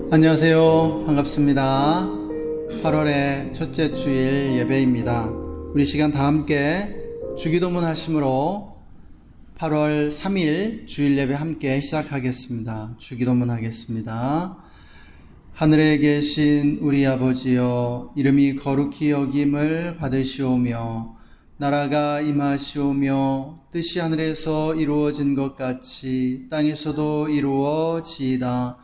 안녕하세요. 반갑습니다. 8월의 첫째 주일 예배입니다. 우리 시간 다 함께 주기도문 하심으로 8월 3일 주일 예배 함께 시작하겠습니다. 주기도문 하겠습니다. 하늘에 계신 우리 아버지여, 이름이 거룩히 여김을 받으시오며 나라가 임하시오며 뜻이 하늘에서 이루어진 것 같이 땅에서도 이루어지이다.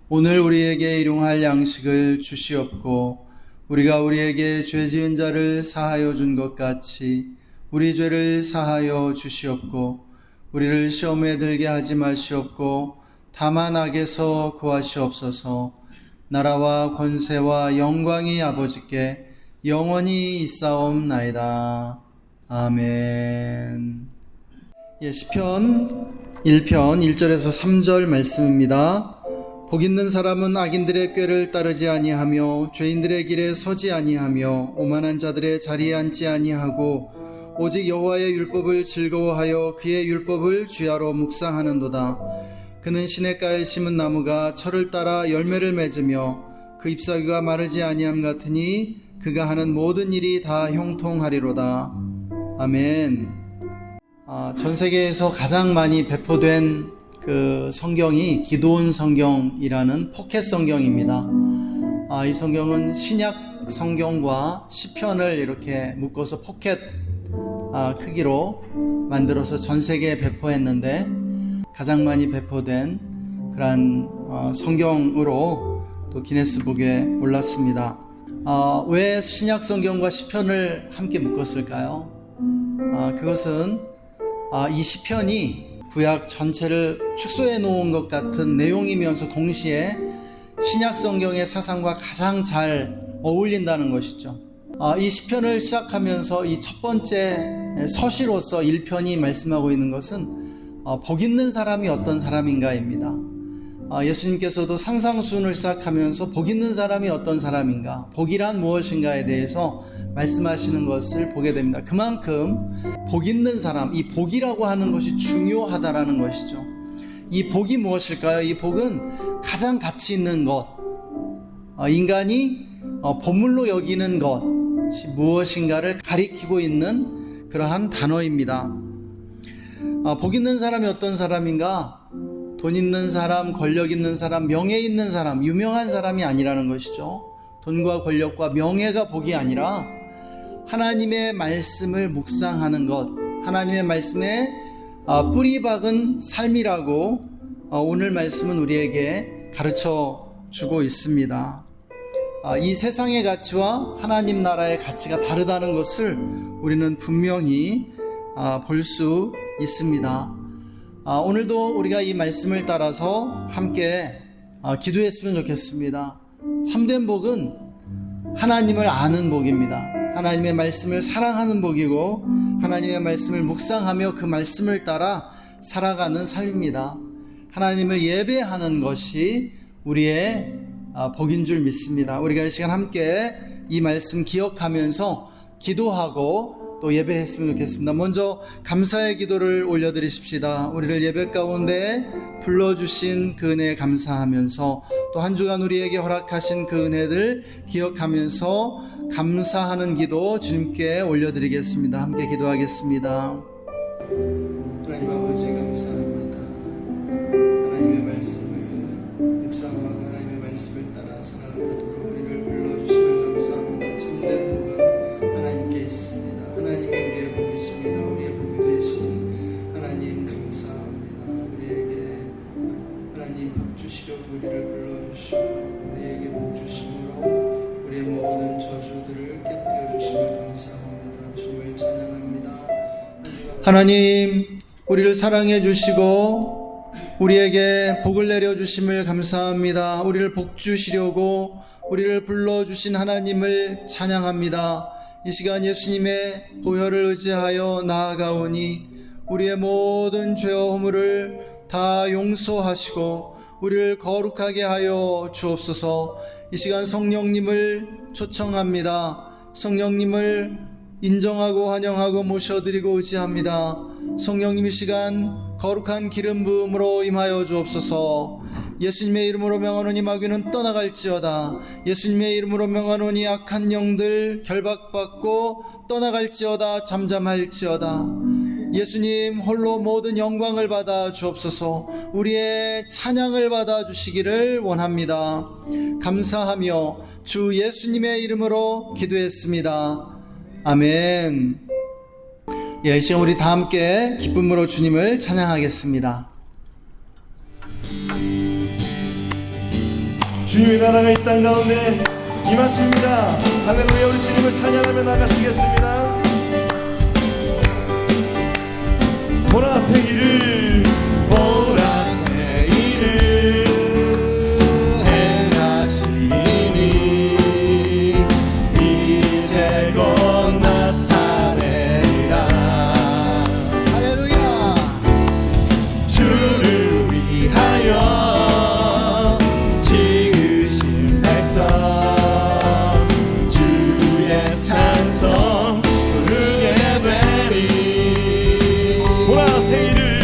오늘 우리에게 일용할 양식을 주시옵고 우리가 우리에게 죄 지은 자를 사하여 준 것 같이 우리 죄를 사하여 주시옵고 우리를 시험에 들게 하지 마시옵고 다만 악에서 구하시옵소서. 나라와 권세와 영광이 아버지께 영원히 있사옵나이다. 아멘. 시편 1편 1절에서 3절 말씀입니다. 복 있는 사람은 악인들의 꾀를 따르지 아니하며 죄인들의 길에 서지 아니하며 오만한 자들의 자리에 앉지 아니하고 오직 여호와의 율법을 즐거워하여 그의 율법을 주야로 묵상하는도다. 그는 시냇가에 심은 나무가 철을 따라 열매를 맺으며 그 잎사귀가 마르지 아니함 같으니 그가 하는 모든 일이 다 형통하리로다. 아멘. 전 세계에서 가장 많이 배포된 그 성경이 기도원 성경이라는 포켓 성경입니다. 이 성경은 신약 성경과 시편을 이렇게 묶어서 포켓 크기로 만들어서 전 세계에 배포했는데 가장 많이 배포된 그러한 성경으로 또 기네스북에 올랐습니다. 왜 신약 성경과 시편을 함께 묶었을까요? 그것은 이 시편이 구약 전체를 축소해 놓은 것 같은 내용이면서 동시에 신약 성경의 사상과 가장 잘 어울린다는 것이죠. 이 시편을 시작하면서 이 첫 번째 서시로서 1편이 말씀하고 있는 것은 복 있는 사람이 어떤 사람인가입니다. 예수님께서도 산상수훈을 시작하면서 복 있는 사람이 어떤 사람인가, 복이란 무엇인가에 대해서 말씀하시는 것을 보게 됩니다. 그만큼 복 있는 사람, 이 복이라고 하는 것이 중요하다라는 것이죠. 이 복이 무엇일까요? 이 복은 가장 가치 있는 것, 인간이 보물로 여기는 것이 무엇인가를 가리키고 있는 그러한 단어입니다. 복 있는 사람이 어떤 사람인가? 돈 있는 사람, 권력 있는 사람, 명예 있는 사람, 유명한 사람이 아니라는 것이죠. 돈과 권력과 명예가 복이 아니라 하나님의 말씀을 묵상하는 것, 하나님의 말씀에 뿌리 박은 삶이라고 오늘 말씀은 우리에게 가르쳐 주고 있습니다. 이 세상의 가치와 하나님 나라의 가치가 다르다는 것을 우리는 분명히 볼 수 있습니다. 오늘도 우리가 이 말씀을 따라서 함께 기도했으면 좋겠습니다. 참된 복은 하나님을 아는 복입니다. 하나님의 말씀을 사랑하는 복이고 하나님의 말씀을 묵상하며 그 말씀을 따라 살아가는 삶입니다. 하나님을 예배하는 것이 우리의 복인 줄 믿습니다. 우리가 이 시간 함께 이 말씀 기억하면서 기도하고 또 예배했으면 좋겠습니다. 먼저 감사의 기도를 올려드리십시다. 우리를 예배 가운데 불러주신 그 은혜에 감사하면서 또 한 주간 우리에게 허락하신 그 은혜들 기억하면서 감사하는 기도 주님께 올려드리겠습니다. 함께 기도하겠습니다. 하나님 아버지 감사합니다. 하나님의 말씀을 묵상하고 하나님의 말씀을 따라 살아가도록 우리를 불러주시면 감사합니다. 참된 복은 하나님께 있습니다. 하나님이 우리의 복이십니다. 우리의 복이 되신 하나님 감사합니다. 우리에게 하나님 복 주시려고 우리를 불러주시고 우리에게 복 주심으로 우리의 모든 저주들을 깨뜨려 주시면 감사합니다. 주님을 찬양합니다. 하나님 우리를 사랑해 주시고 우리에게 복을 내려 주심을 감사합니다. 우리를 복 주시려고 우리를 불러주신 하나님을 찬양합니다. 이 시간 예수님의 보혈을 의지하여 나아가오니 우리의 모든 죄와 허물을 다 용서하시고 우리를 거룩하게 하여 주옵소서. 이 시간 성령님을 초청합니다. 성령님을 인정하고 환영하고 모셔드리고 의지합니다. 성령님 이 시간 거룩한 기름 부음으로 임하여 주옵소서. 예수님의 이름으로 명하노니 마귀는 떠나갈지어다. 예수님의 이름으로 명하노니 악한 영들 결박받고 떠나갈지어다. 잠잠할지어다. 예수님 홀로 모든 영광을 받아 주옵소서. 우리의 찬양을 받아 주시기를 원합니다. 감사하며 주 예수님의 이름으로 기도했습니다. 아멘. 이 시간 우리 다 함께 기쁨으로 주님을 찬양하겠습니다. 주님의 나라가 이 땅 가운데 임하십니다. 할렐루야. 우리 주님을 찬양하며 나가시겠습니다. 보라색이를 행하시니 이제 곧 나타내리라. 할렐루야. 주를 위하여 지으신 백성 주의 찬송 부르게 되리. 보라색 이를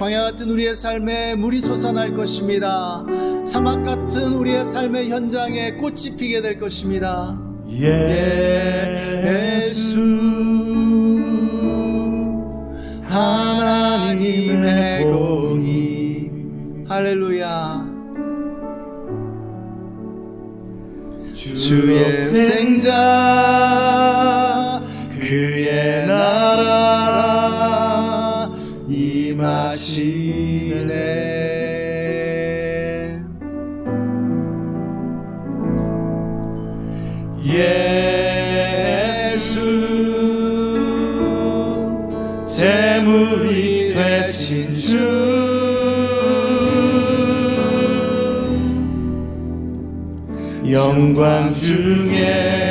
광야 같은 우리의 삶에 물이 솟아날 것입니다. 사막 같은 우리의 삶의 현장에 꽃이 피게 될 것입니다. 예수 하나님의 공의. 할렐루야. 주의 생자 그의 나라라 임하시네. 예수 제물이 되신 주 영광 중에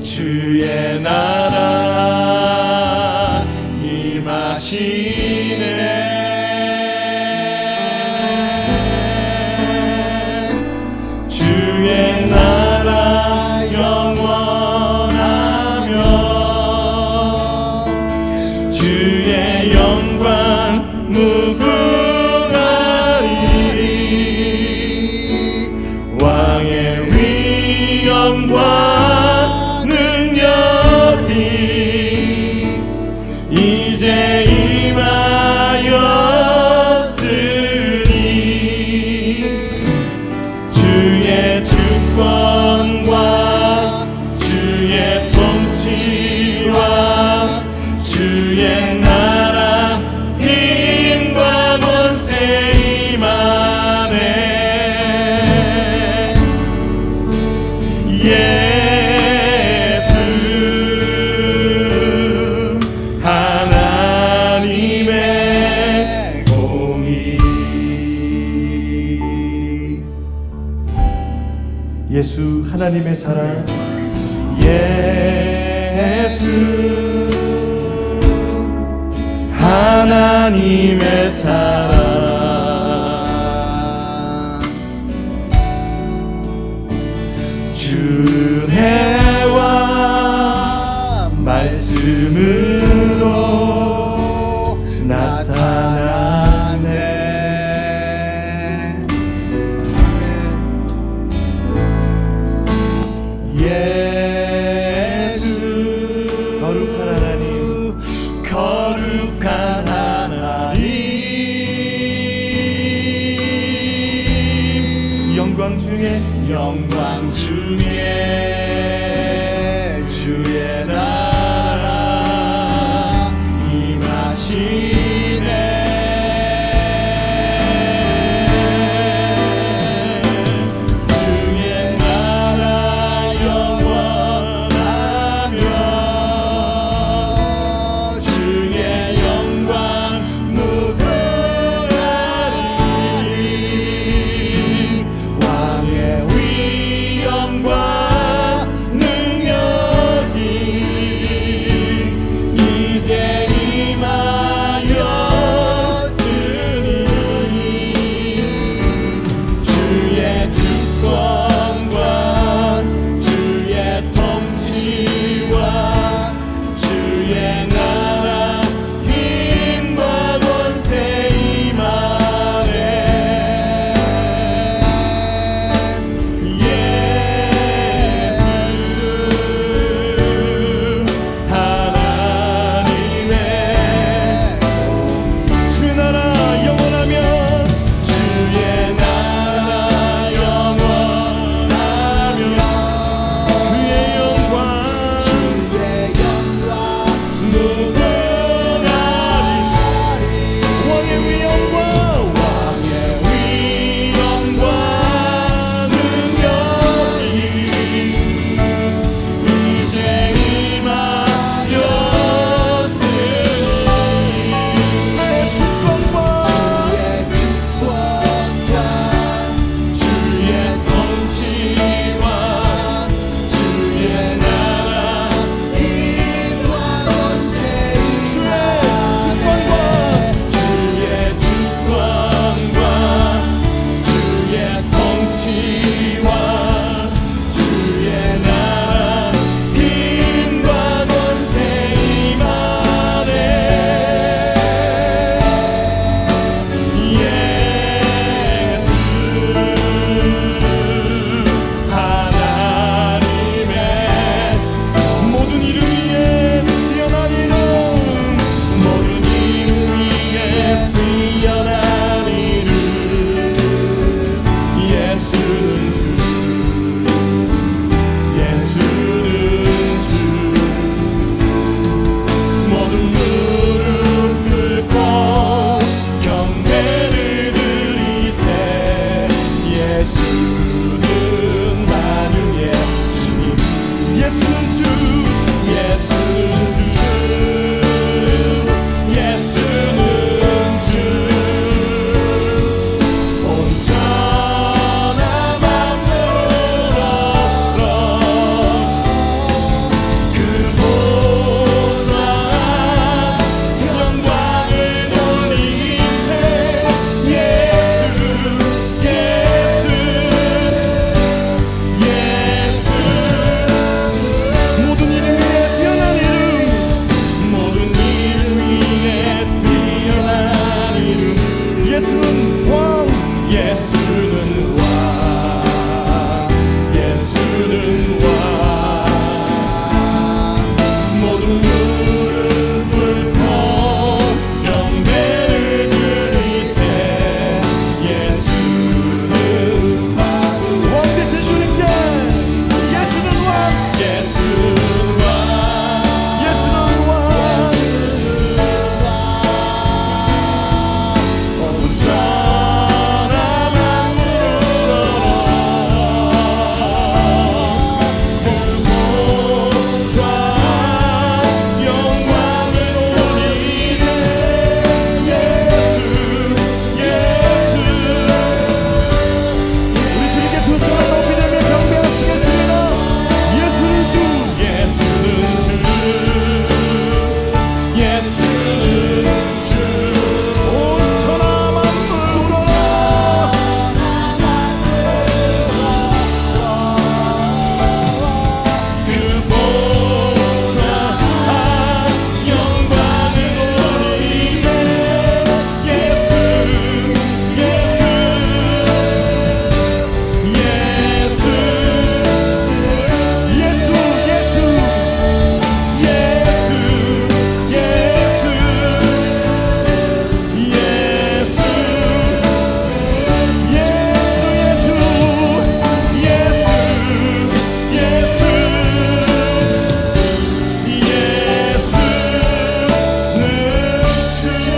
주의 나라라 임하시네. 주의 나라 영원하며 주의 영광 무궁하리리. 왕의 위엄과 능력이 이제 임하였으니 주의 주권과 주의 통치와 주의 나라 힘과 권세 임하네. 예수 하나님의 공의. 예수 하나님의 사랑. 예수 하나님의 사랑. 주혜와 말씀으로 나타나네. 예수 거룩한 하나님, 거룩한 하나님, 영광 중에 주의 나라 임하시네. 주의 나라 영원하며 주의 영광 무궁하리리. 왕의 위엄과 능력이 예수는 왕, 예수는 왕, 예수는 왕. 모든 무릎 꿇고 경배를 드리세. 예수는 왕. 왕 되신 주님께 예수는 왕, 예수는 왕, 예수는 왕. 온 천하 만물로 그 보좌 영광을 돌리세. 예수, 예수. 우리 주님께 두 손을 높이 들며 경배하시겠습니다. 예수는 주, 예수는 주, 예수는 주. 온 천하 만물로 그 보좌 영광을 돌리세. 예수, 예수, 예수, 예수, 예수, 예수,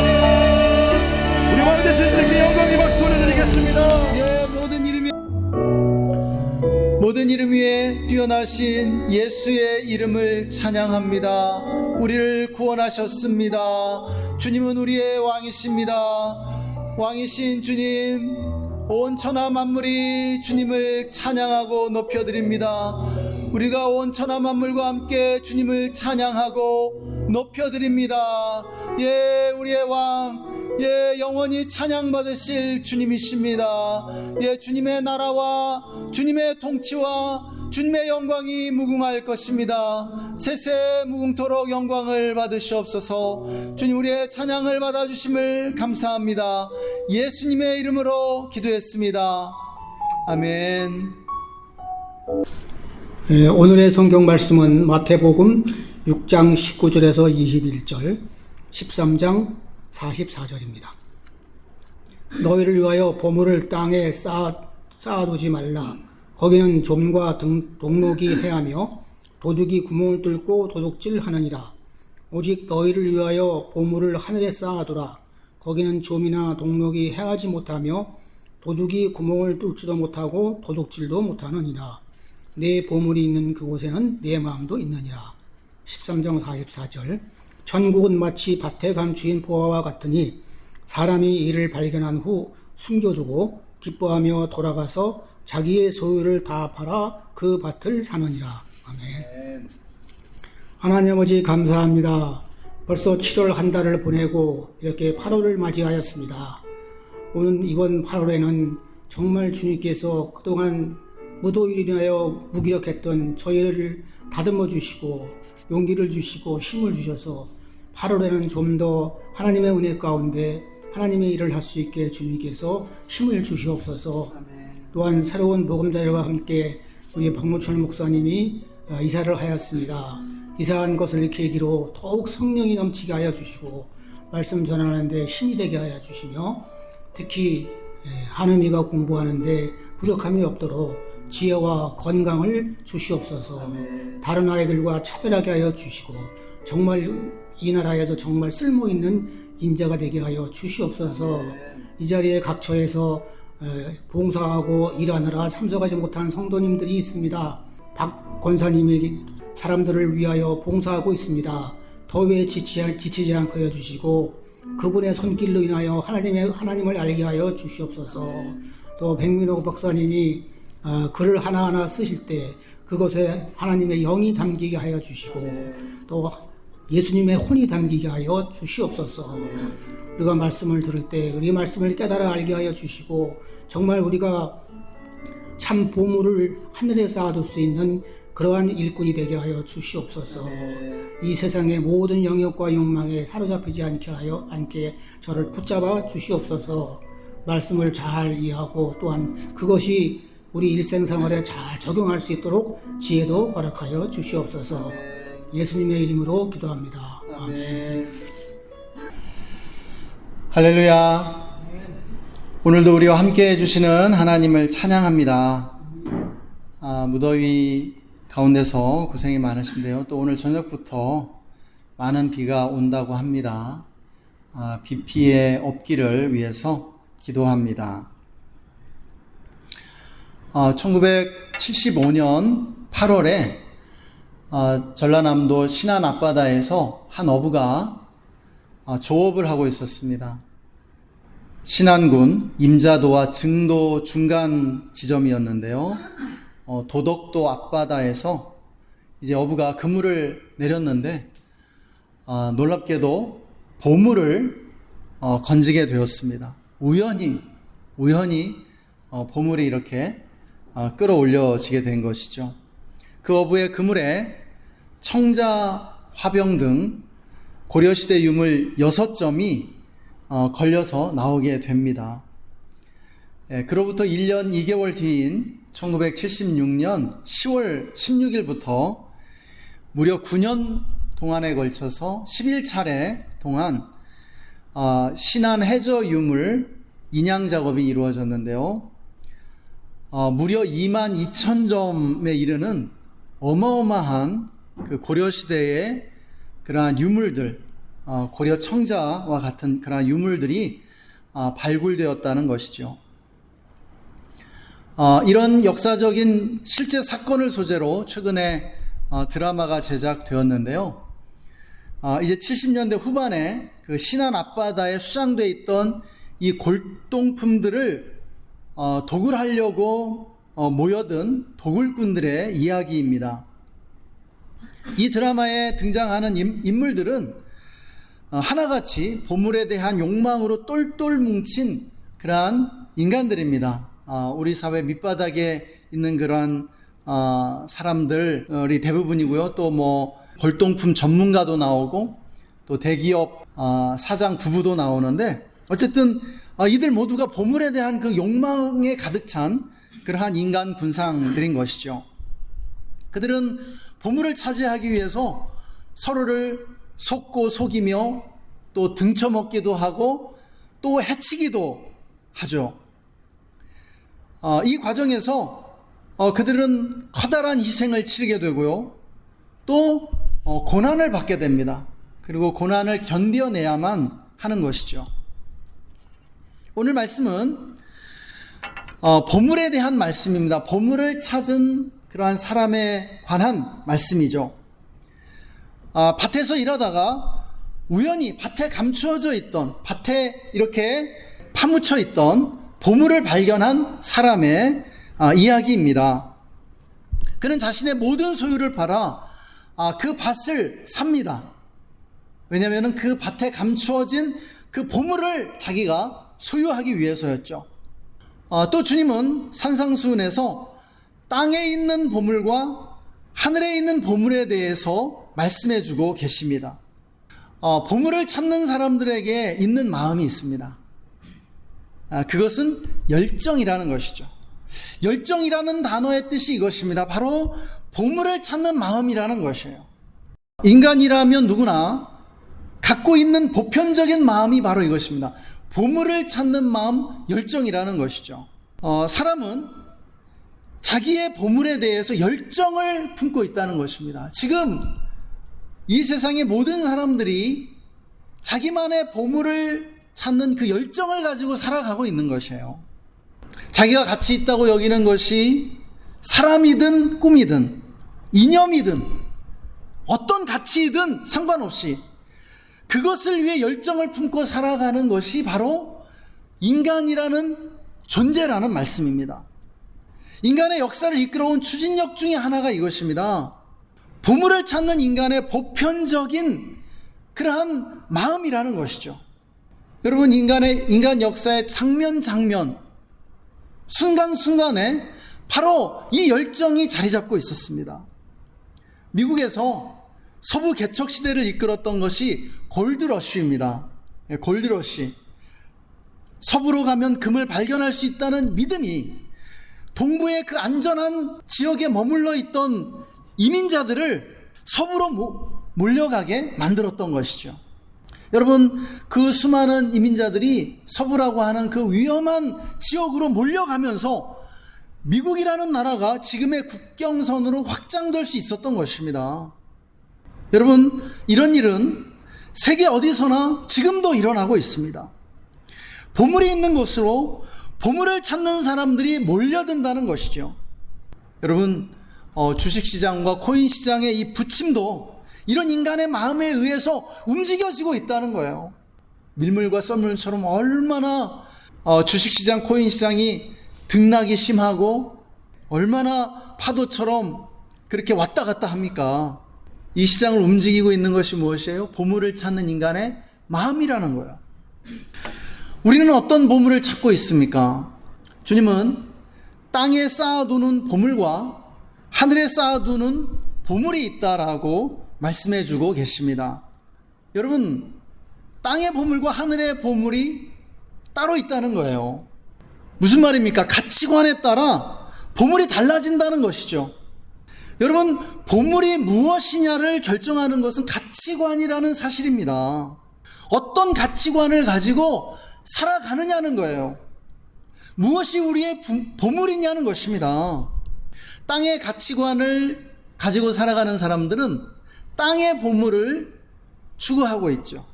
우리 왕 되신 주님께 영광의 박수 올려드리겠습니다. 예, 모든 이름 위에 뛰어나신 예수의 이름을 찬양합니다. 우리를 구원하셨습니다. 주님은 우리의 왕이십니다. 왕이신 주님, 온 천하 만물이 주님을 찬양하고 높여드립니다. 우리가 온 천하 만물과 함께 주님을 찬양하고 높여드립니다. 예, 우리의 왕, 예, 영원히 찬양받으실 주님이십니다. 예, 주님의 나라와 주님의 통치와 주님의 영광이 무궁할 것입니다. 세세 무궁토록 영광을 받으시옵소서. 주님, 우리의 찬양을 받아주심을 감사합니다. 예수님의 이름으로 기도했습니다. 아멘. 예, 오늘의 성경 말씀은 마태복음 6장 19절에서 21절, 13장 44절입니다. 너희를 위하여 보물을 땅에 쌓아두지 말라. 거기는 좀과 동록이 해하며 도둑이 구멍을 뚫고 도둑질하느니라. 오직 너희를 위하여 보물을 하늘에 쌓아두라. 거기는 좀이나 동록이 해하지 못하며 도둑이 구멍을 뚫지도 못하고 도둑질도 못하느니라. 내 보물이 있는 그곳에는 내 마음도 있느니라. 13장 44절. 천국은 마치 밭에 간 주인 보아와 같으니 사람이 이를 발견한 후 숨겨두고 기뻐하며 돌아가서 자기의 소유를 다 팔아 그 밭을 사느니라. 아멘. 하나님 아버지 감사합니다. 벌써 7월 한 달을 보내고 이렇게 8월을 맞이하였습니다. 오늘 이번 8월에는 정말 주님께서 그동안 무도일을 위하여 무기력했던 저희를 다듬어 주시고 용기를 주시고 힘을 주셔서 8월에는 좀 더 하나님의 은혜 가운데 하나님의 일을 할 수 있게 주님께서 힘을 주시옵소서. 또한 새로운 복음자들과 함께 우리 박노철 목사님이 이사를 하였습니다. 이사한 것을 계기로 더욱 성령이 넘치게 하여 주시고 말씀 전하는데 힘이 되게 하여 주시며 특히 한음이가 공부하는데 부족함이 없도록 지혜와 건강을 주시옵소서. 다른 아이들과 차별하게 하여 주시고 정말 이 나라에서 정말 쓸모있는 인자가 되게 하여 주시옵소서. 이 자리에 각처에서 봉사하고 일하느라 참석하지 못한 성도님들이 있습니다. 박 권사님이 사람들을 위하여 봉사하고 있습니다. 더위에 지치지 않게 해주시고 그분의 손길로 인하여 하나님을 알게 하여 주시옵소서. 또 백민호 박사님이 글을 하나하나 쓰실 때 그것에 하나님의 영이 담기게 하여 주시고 또 예수님의 혼이 담기게 하여 주시옵소서. 우리가 말씀을 들을 때 우리 말씀을 깨달아 알게 하여 주시고 정말 우리가 참 보물을 하늘에 쌓아둘 수 있는 그러한 일꾼이 되게 하여 주시옵소서. 이 세상의 모든 영역과 욕망에 사로잡히지 않게 저를 붙잡아 주시옵소서. 말씀을 잘 이해하고 또한 그것이 우리 일생생활에 잘 적용할 수 있도록 지혜도 허락하여 주시옵소서. 예수님의 이름으로 기도합니다. 아멘. 할렐루야. 오늘도 우리와 함께 해주시는 하나님을 찬양합니다. 무더위 가운데서 고생이 많으신데요. 또 오늘 저녁부터 많은 비가 온다고 합니다. 비 피해 없기를 위해서 기도합니다. 1975년 8월에 전라남도 신안 앞바다에서 한 어부가 조업을 하고 있었습니다. 신안군 임자도와 증도 중간 지점이었는데요. 도덕도 앞바다에서 이제 어부가 그물을 내렸는데 놀랍게도 보물을 건지게 되었습니다. 우연히 보물이 이렇게 끌어올려지게 된 것이죠. 그 어부의 그물에 청자, 화병 등 고려시대 유물 6점이 걸려서 나오게 됩니다. 그로부터 1년 2개월 뒤인 1976년 10월 16일부터 무려 9년 동안에 걸쳐서 11차례 동안 신안 해저 유물 인양 작업이 이루어졌는데요. 무려 22,000점에 이르는 어마어마한 그 고려시대의 그러한 유물들, 고려 청자와 같은 그러한 유물들이 발굴되었다는 것이죠. 이런 역사적인 실제 사건을 소재로 최근에 드라마가 제작되었는데요. 이제 70년대 후반에 그 신안 앞바다에 수장되어 있던 이 골동품들을 도굴하려고 모여든 도굴꾼들의 이야기입니다. 이 드라마에 등장하는 인물들은 하나같이 보물에 대한 욕망으로 똘똘 뭉친 그러한 인간들입니다. 우리 사회 밑바닥에 있는 그러한 사람들이 대부분이고요. 또 뭐 골동품 전문가도 나오고 또 대기업 사장 부부도 나오는데 어쨌든 이들 모두가 보물에 대한 그 욕망에 가득 찬 그러한 인간 군상들인 것이죠. 그들은 보물을 차지하기 위해서 서로를 속고 속이며 또 등쳐먹기도 하고 또 해치기도 하죠. 이 과정에서 그들은 커다란 희생을 치르게 되고요. 또 고난을 받게 됩니다. 그리고 고난을 견뎌내야만 하는 것이죠. 오늘 말씀은 보물에 대한 말씀입니다. 보물을 찾은 그러한 사람에 관한 말씀이죠. 밭에서 일하다가 우연히 밭에 감추어져 있던, 밭에 이렇게 파묻혀 있던 보물을 발견한 사람의 이야기입니다. 그는 자신의 모든 소유를 팔아 그 밭을 삽니다. 왜냐하면 그 밭에 감추어진 그 보물을 자기가 소유하기 위해서였죠. 또 주님은 산상수훈에서 땅에 있는 보물과 하늘에 있는 보물에 대해서 말씀해주고 계십니다. 보물을 찾는 사람들에게 있는 마음이 있습니다. 그것은 열정이라는 것이죠. 열정이라는 단어의 뜻이 이것입니다. 바로 보물을 찾는 마음이라는 것이에요. 인간이라면 누구나 갖고 있는 보편적인 마음이 바로 이것입니다. 보물을 찾는 마음, 열정이라는 것이죠. 사람은 자기의 보물에 대해서 열정을 품고 있다는 것입니다. 지금 이 세상의 모든 사람들이 자기만의 보물을 찾는 그 열정을 가지고 살아가고 있는 것이에요. 자기가 가치 있다고 여기는 것이 사람이든 꿈이든 이념이든 어떤 가치이든 상관없이 그것을 위해 열정을 품고 살아가는 것이 바로 인간이라는 존재라는 말씀입니다. 인간의 역사를 이끌어온 추진력 중에 하나가 이것입니다. 보물을 찾는 인간의 보편적인 그러한 마음이라는 것이죠. 여러분, 인간 역사의 장면, 순간순간에 바로 이 열정이 자리 잡고 있었습니다. 미국에서 서부 개척 시대를 이끌었던 것이 골드러쉬입니다. 골드러쉬. 서부로 가면 금을 발견할 수 있다는 믿음이 동부의 그 안전한 지역에 머물러 있던 이민자들을 서부로 몰려가게 만들었던 것이죠. 여러분, 그 수많은 이민자들이 서부라고 하는 그 위험한 지역으로 몰려가면서 미국이라는 나라가 지금의 국경선으로 확장될 수 있었던 것입니다. 여러분, 이런 일은 세계 어디서나 지금도 일어나고 있습니다. 보물이 있는 곳으로 보물을 찾는 사람들이 몰려든다는 것이죠. 여러분, 주식시장과 코인시장의 이 부침도 이런 인간의 마음에 의해서 움직여지고 있다는 거예요. 밀물과 썰물처럼 얼마나 주식시장, 코인시장이 등락이 심하고 얼마나 파도처럼 그렇게 왔다 갔다 합니까? 이 시장을 움직이고 있는 것이 무엇이에요? 보물을 찾는 인간의 마음이라는 거예요. 우리는 어떤 보물을 찾고 있습니까? 주님은 땅에 쌓아두는 보물과 하늘에 쌓아두는 보물이 있다라고 말씀해 주고 계십니다. 여러분, 땅의 보물과 하늘의 보물이 따로 있다는 거예요. 무슨 말입니까? 가치관에 따라 보물이 달라진다는 것이죠. 여러분, 보물이 무엇이냐를 결정하는 것은 가치관이라는 사실입니다. 어떤 가치관을 가지고 살아가느냐는 거예요. 무엇이 우리의 보물이냐는 것입니다. 땅의 가치관을 가지고 살아가는 사람들은 땅의 보물을 추구하고 있죠.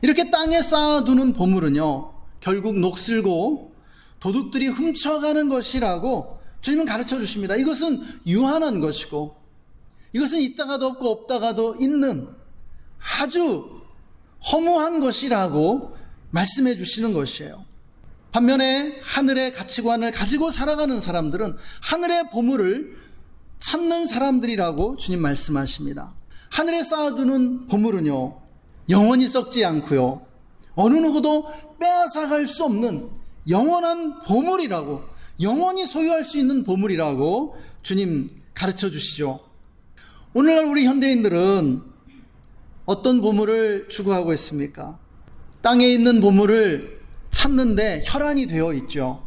이렇게 땅에 쌓아두는 보물은요, 결국 녹슬고 도둑들이 훔쳐가는 것이라고 주님은 가르쳐 주십니다. 이것은 유한한 것이고, 이것은 있다가도 없고 없다가도 있는 아주 허무한 것이라고 말씀해 주시는 것이에요. 반면에 하늘의 가치관을 가지고 살아가는 사람들은 하늘의 보물을 찾는 사람들이라고 주님 말씀하십니다. 하늘에 쌓아두는 보물은요, 영원히 썩지 않고요, 어느 누구도 빼앗아갈 수 없는 영원한 보물이라고, 영원히 소유할 수 있는 보물이라고 주님 가르쳐 주시죠. 오늘날 우리 현대인들은 어떤 보물을 추구하고 있습니까? 땅에 있는 보물을 찾는데 혈안이 되어 있죠.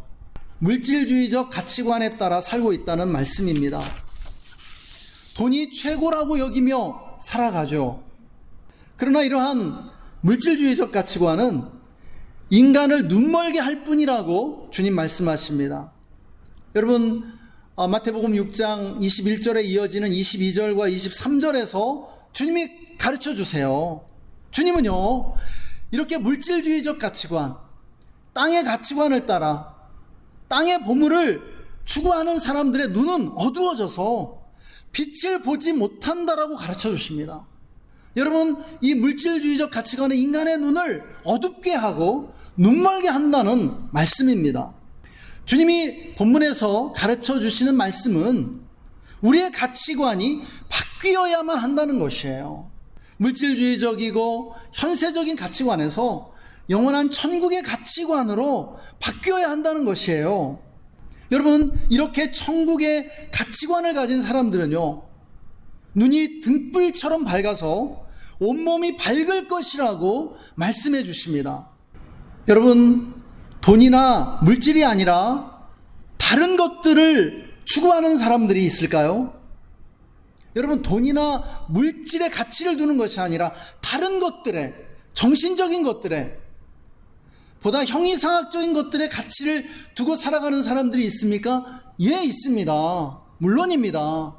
물질주의적 가치관에 따라 살고 있다는 말씀입니다. 돈이 최고라고 여기며 살아가죠. 그러나 이러한 물질주의적 가치관은 인간을 눈멀게 할 뿐이라고 주님 말씀하십니다. 여러분, 마태복음 6장 21절에 이어지는 22절과 23절에서 주님이 가르쳐 주세요. 주님은요, 이렇게 물질주의적 가치관, 땅의 가치관을 따라 땅의 보물을 추구하는 사람들의 눈은 어두워져서 빛을 보지 못한다라고 가르쳐 주십니다. 여러분, 이 물질주의적 가치관은 인간의 눈을 어둡게 하고 눈멀게 한다는 말씀입니다. 주님이 본문에서 가르쳐 주시는 말씀은 우리의 가치관이 바뀌어야만 한다는 것이에요. 물질주의적이고 현세적인 가치관에서 영원한 천국의 가치관으로 바뀌어야 한다는 것이에요. 여러분, 이렇게 천국의 가치관을 가진 사람들은요, 눈이 등불처럼 밝아서 온몸이 밝을 것이라고 말씀해 주십니다. 여러분, 돈이나 물질이 아니라 다른 것들을 추구하는 사람들이 있을까요? 여러분, 돈이나 물질의 가치를 두는 것이 아니라 다른 것들에, 정신적인 것들에, 보다 형이상학적인 것들의 가치를 두고 살아가는 사람들이 있습니까? 예, 있습니다. 물론입니다.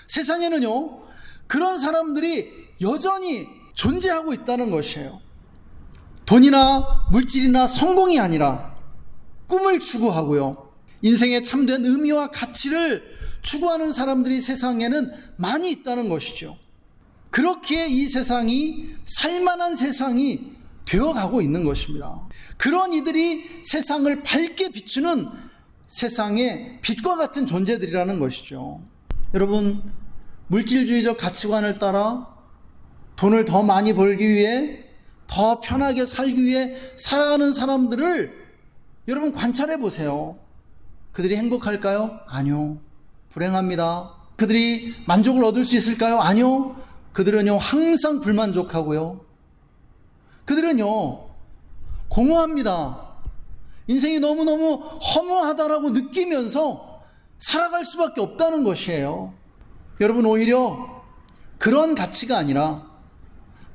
세상에는요, 그런 사람들이 여전히 존재하고 있다는 것이에요. 돈이나 물질이나 성공이 아니라 꿈을 추구하고요, 인생의 참된 의미와 가치를 추구하는 사람들이 세상에는 많이 있다는 것이죠. 그렇기에 이 세상이 살만한 세상이 되어가고 있는 것입니다. 그런 이들이 세상을 밝게 비추는 세상의 빛과 같은 존재들이라는 것이죠. 여러분, 물질주의적 가치관을 따라 돈을 더 많이 벌기 위해, 더 편하게 살기 위해 살아가는 사람들을 여러분 관찰해 보세요. 그들이 행복할까요? 아니요. 불행합니다. 그들이 만족을 얻을 수 있을까요? 아니요. 그들은요, 항상 불만족하고요, 그들은요, 공허합니다. 인생이 너무너무 허무하다라고 느끼면서 살아갈 수밖에 없다는 것이에요. 여러분, 오히려 그런 가치가 아니라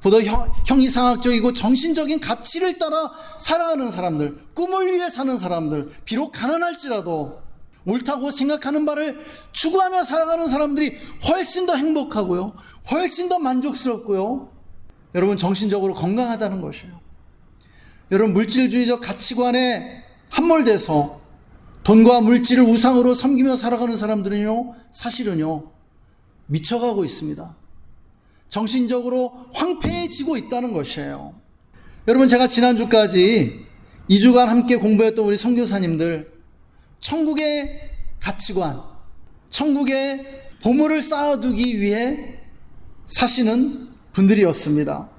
보다 형이상학적이고 정신적인 가치를 따라 살아가는 사람들, 꿈을 위해 사는 사람들, 비록 가난할지라도 옳다고 생각하는 바를 추구하며 살아가는 사람들이 훨씬 더 행복하고요, 훨씬 더 만족스럽고요, 여러분 정신적으로 건강하다는 것이에요. 여러분, 물질주의적 가치관에 함몰돼서 돈과 물질을 우상으로 섬기며 살아가는 사람들은요, 사실은요 미쳐가고 있습니다. 정신적으로 황폐해지고 있다는 것이에요. 여러분, 제가 지난주까지 2주간 함께 공부했던 우리 선교사님들, 천국의 가치관, 천국의 보물을 쌓아두기 위해 사시는 분들이었습니다.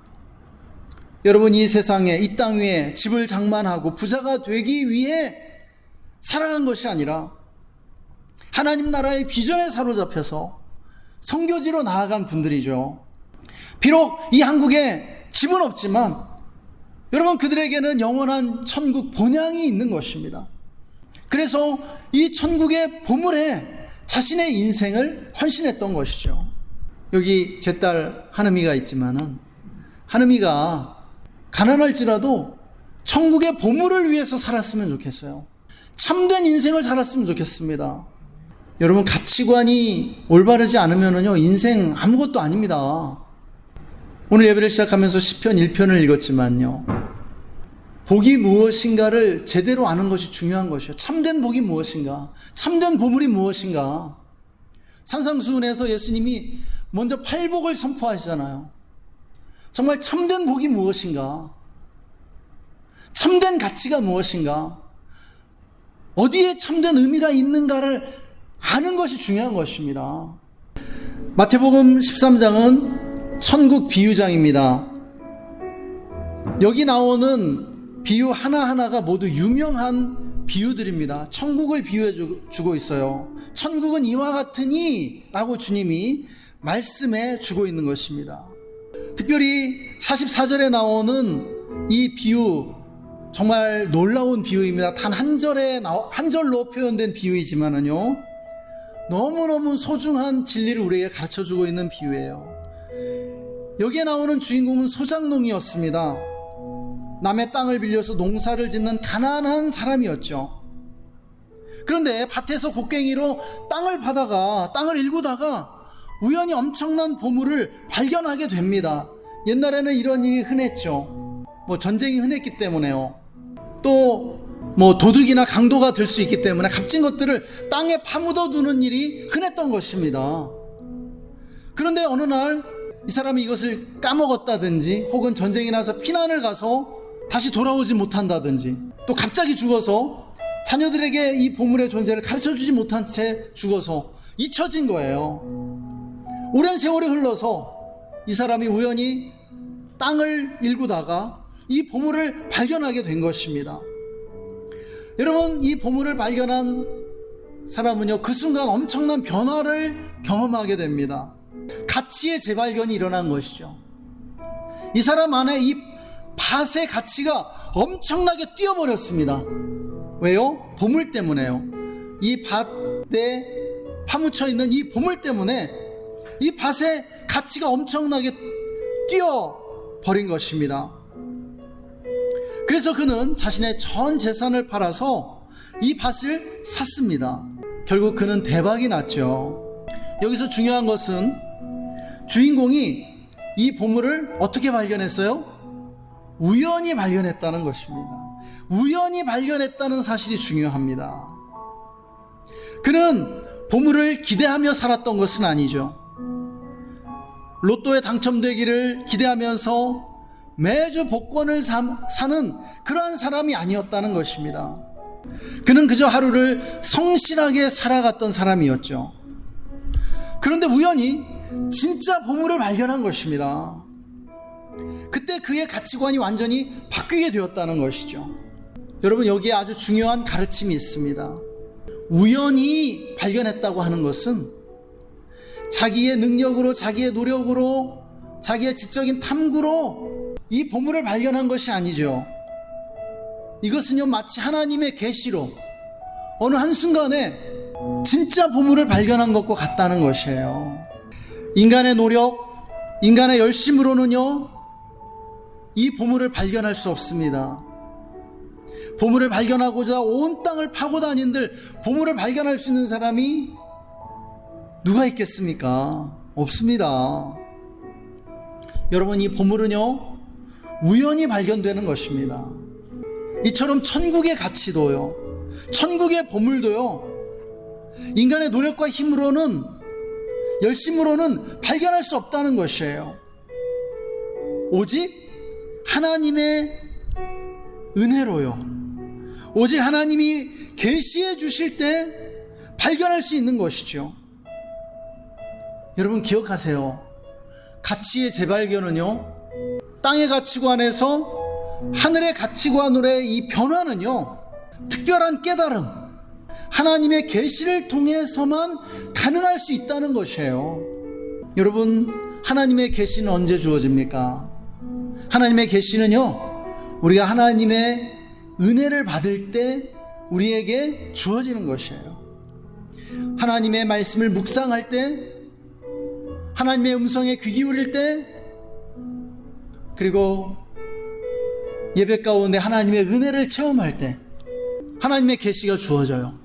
여러분, 이 세상에, 이 땅 위에 집을 장만하고 부자가 되기 위해 살아간 것이 아니라 하나님 나라의 비전에 사로잡혀서 선교지로 나아간 분들이죠. 비록 이 한국에 집은 없지만 여러분, 그들에게는 영원한 천국 본향이 있는 것입니다. 그래서 이 천국의 보물에 자신의 인생을 헌신했던 것이죠. 여기 제 딸 한음이가 있지만은, 한음이가 가난할지라도 천국의 보물을 위해서 살았으면 좋겠어요. 참된 인생을 살았으면 좋겠습니다. 여러분, 가치관이 올바르지 않으면요 인생 아무것도 아닙니다. 오늘 예배를 시작하면서 시편 1편을 읽었지만요, 복이 무엇인가를 제대로 아는 것이 중요한 것이에요. 참된 복이 무엇인가, 참된 보물이 무엇인가. 산상수훈에서 예수님이 먼저 팔복을 선포하시잖아요. 정말 참된 복이 무엇인가, 참된 가치가 무엇인가, 어디에 참된 의미가 있는가를 아는 것이 중요한 것입니다. 마태복음 13장은 천국 비유장입니다. 여기 나오는 비유 하나하나가 모두 유명한 비유들입니다. 천국을 비유해 주고 있어요. 천국은 이와 같으니 라고 주님이 말씀해 주고 있는 것입니다. 특별히 44절에 나오는 이 비유, 정말 놀라운 비유입니다. 단 한 절로 표현된 비유이지만은요, 너무너무 소중한 진리를 우리에게 가르쳐주고 있는 비유예요. 여기에 나오는 주인공은 소작농이었습니다. 남의 땅을 빌려서 농사를 짓는 가난한 사람이었죠. 그런데 밭에서 곡괭이로 땅을 일구다가 우연히 엄청난 보물을 발견하게 됩니다. 옛날에는 이런 일이 흔했죠. 전쟁이 흔했기 때문에요. 또 도둑이나 강도가 될 수 있기 때문에 값진 것들을 땅에 파묻어 두는 일이 흔했던 것입니다. 그런데 어느 날 이 사람이 이것을 까먹었다든지, 혹은 전쟁이 나서 피난을 가서 다시 돌아오지 못한다든지, 또 갑자기 죽어서 자녀들에게 이 보물의 존재를 가르쳐주지 못한 채 죽어서 잊혀진 거예요. 오랜 세월이 흘러서 이 사람이 우연히 땅을 일구다가 이 보물을 발견하게 된 것입니다. 여러분, 이 보물을 발견한 사람은요, 그 순간 엄청난 변화를 경험하게 됩니다. 가치의 재발견이 일어난 것이죠. 이 사람 안에 이 밭의 가치가 엄청나게 뛰어버렸습니다. 왜요? 보물 때문에요. 이 밭에 파묻혀 있는 이 보물 때문에 이 밭의 가치가 엄청나게 뛰어버린 것입니다. 그래서 그는 자신의 전 재산을 팔아서 이 밭을 샀습니다. 결국 그는 대박이 났죠. 여기서 중요한 것은 주인공이 이 보물을 어떻게 발견했어요? 우연히 발견했다는 것입니다. 우연히 발견했다는 사실이 중요합니다. 그는 보물을 기대하며 살았던 것은 아니죠. 로또에 당첨되기를 기대하면서 매주 복권을 사는 그러한 사람이 아니었다는 것입니다. 그는 그저 하루를 성실하게 살아갔던 사람이었죠. 그런데 우연히 진짜 보물을 발견한 것입니다. 그때 그의 가치관이 완전히 바뀌게 되었다는 것이죠. 여러분, 여기에 아주 중요한 가르침이 있습니다. 우연히 발견했다고 하는 것은 자기의 능력으로, 자기의 노력으로, 자기의 지적인 탐구로 이 보물을 발견한 것이 아니죠. 이것은요 마치 하나님의 계시로 어느 한순간에 진짜 보물을 발견한 것과 같다는 것이에요. 인간의 노력, 인간의 열심으로는요 이 보물을 발견할 수 없습니다. 보물을 발견하고자 온 땅을 파고 다닌들 보물을 발견할 수 있는 사람이 누가 있겠습니까? 없습니다. 여러분, 이 보물은요 우연히 발견되는 것입니다. 이처럼 천국의 가치도요, 천국의 보물도요 인간의 노력과 힘으로는, 열심으로는 발견할 수 없다는 것이에요. 오직 하나님의 은혜로요, 오직 하나님이 계시해 주실 때 발견할 수 있는 것이죠. 여러분 기억하세요. 가치의 재발견은요 땅의 가치관에서 하늘의 가치관으로의 이 변화는요 특별한 깨달음, 하나님의 계시를 통해서만 가능할 수 있다는 것이에요. 여러분, 하나님의 계시는 언제 주어집니까? 하나님의 계시는요 우리가 하나님의 은혜를 받을 때 우리에게 주어지는 것이에요. 하나님의 말씀을 묵상할 때, 하나님의 음성에 귀 기울일 때, 그리고 예배 가운데 하나님의 은혜를 체험할 때 하나님의 계시가 주어져요.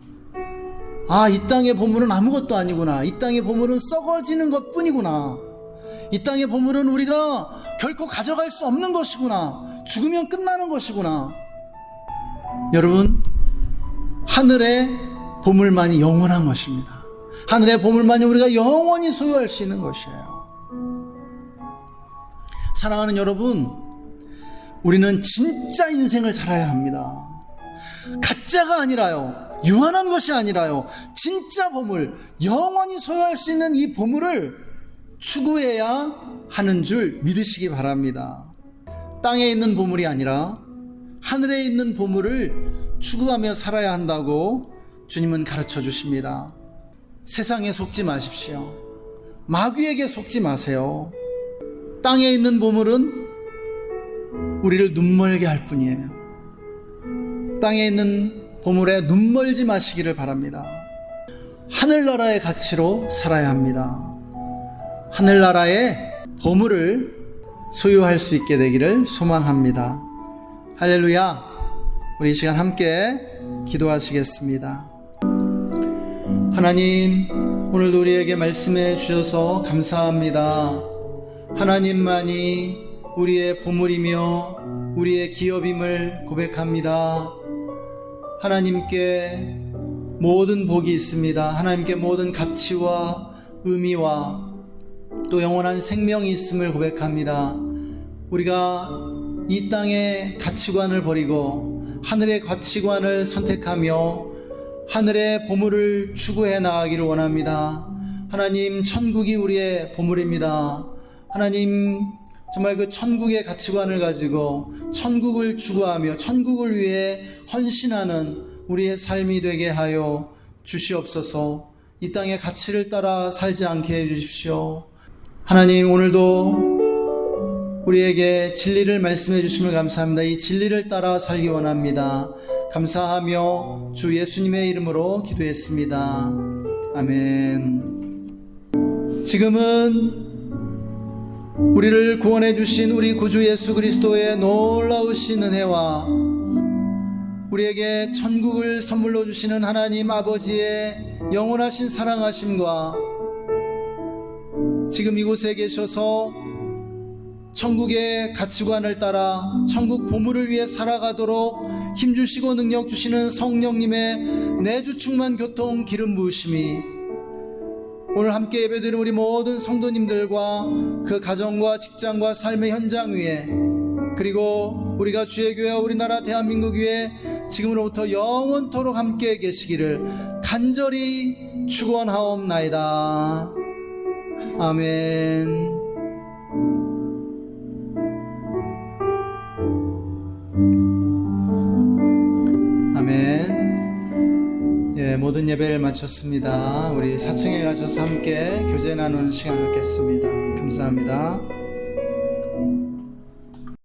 아, 이 땅의 보물은 아무것도 아니구나. 이 땅의 보물은 썩어지는 것뿐이구나. 이 땅의 보물은 우리가 결코 가져갈 수 없는 것이구나. 죽으면 끝나는 것이구나. 여러분, 하늘의 보물만이 영원한 것입니다. 하늘의 보물만이 우리가 영원히 소유할 수 있는 것이에요. 사랑하는 여러분, 우리는 진짜 인생을 살아야 합니다. 가짜가 아니라요, 유한한 것이 아니라요, 진짜 보물, 영원히 소유할 수 있는 이 보물을 추구해야 하는 줄 믿으시기 바랍니다. 땅에 있는 보물이 아니라 하늘에 있는 보물을 추구하며 살아야 한다고 주님은 가르쳐 주십니다. 세상에 속지 마십시오. 마귀에게 속지 마세요. 땅에 있는 보물은 우리를 눈멀게 할 뿐이에요. 땅에 있는 보물에 눈멀지 마시기를 바랍니다. 하늘나라의 가치로 살아야 합니다. 하늘나라의 보물을 소유할 수 있게 되기를 소망합니다. 할렐루야. 우리 이 시간 함께 기도하시겠습니다. 하나님, 오늘도 우리에게 말씀해 주셔서 감사합니다. 하나님만이 우리의 보물이며 우리의 기업임을 고백합니다. 하나님께 모든 복이 있습니다. 하나님께 모든 가치와 의미와 또 영원한 생명이 있음을 고백합니다. 우리가 이 땅의 가치관을 버리고 하늘의 가치관을 선택하며 하늘의 보물을 추구해 나가기를 원합니다. 하나님, 천국이 우리의 보물입니다. 하나님, 정말 그 천국의 가치관을 가지고 천국을 추구하며 천국을 위해 헌신하는 우리의 삶이 되게 하여 주시옵소서. 이 땅의 가치를 따라 살지 않게 해 주십시오. 하나님, 오늘도 우리에게 진리를 말씀해 주심을 감사합니다. 이 진리를 따라 살기 원합니다. 감사하며 주 예수님의 이름으로 기도했습니다. 아멘. 지금은 우리를 구원해 주신 우리 구주 예수 그리스도의 놀라우신 은혜와 우리에게 천국을 선물로 주시는 하나님 아버지의 영원하신 사랑하심과 지금 이곳에 계셔서 천국의 가치관을 따라 천국 보물을 위해 살아가도록 힘주시고 능력 주시는 성령님의 내주 충만 교통 기름 부으심이 오늘 함께 예배드리는 우리 모든 성도님들과 그 가정과 직장과 삶의 현장 위에, 그리고 우리가 주의 교회와 우리나라 대한민국 위에 지금으로부터 영원토록 함께 계시기를 간절히 축원하옵나이다. 아멘. 아멘. 모든 예배를 마쳤습니다. 우리 4층에 가셔서 함께 교제 나누는 시간 갖겠습니다. 감사합니다.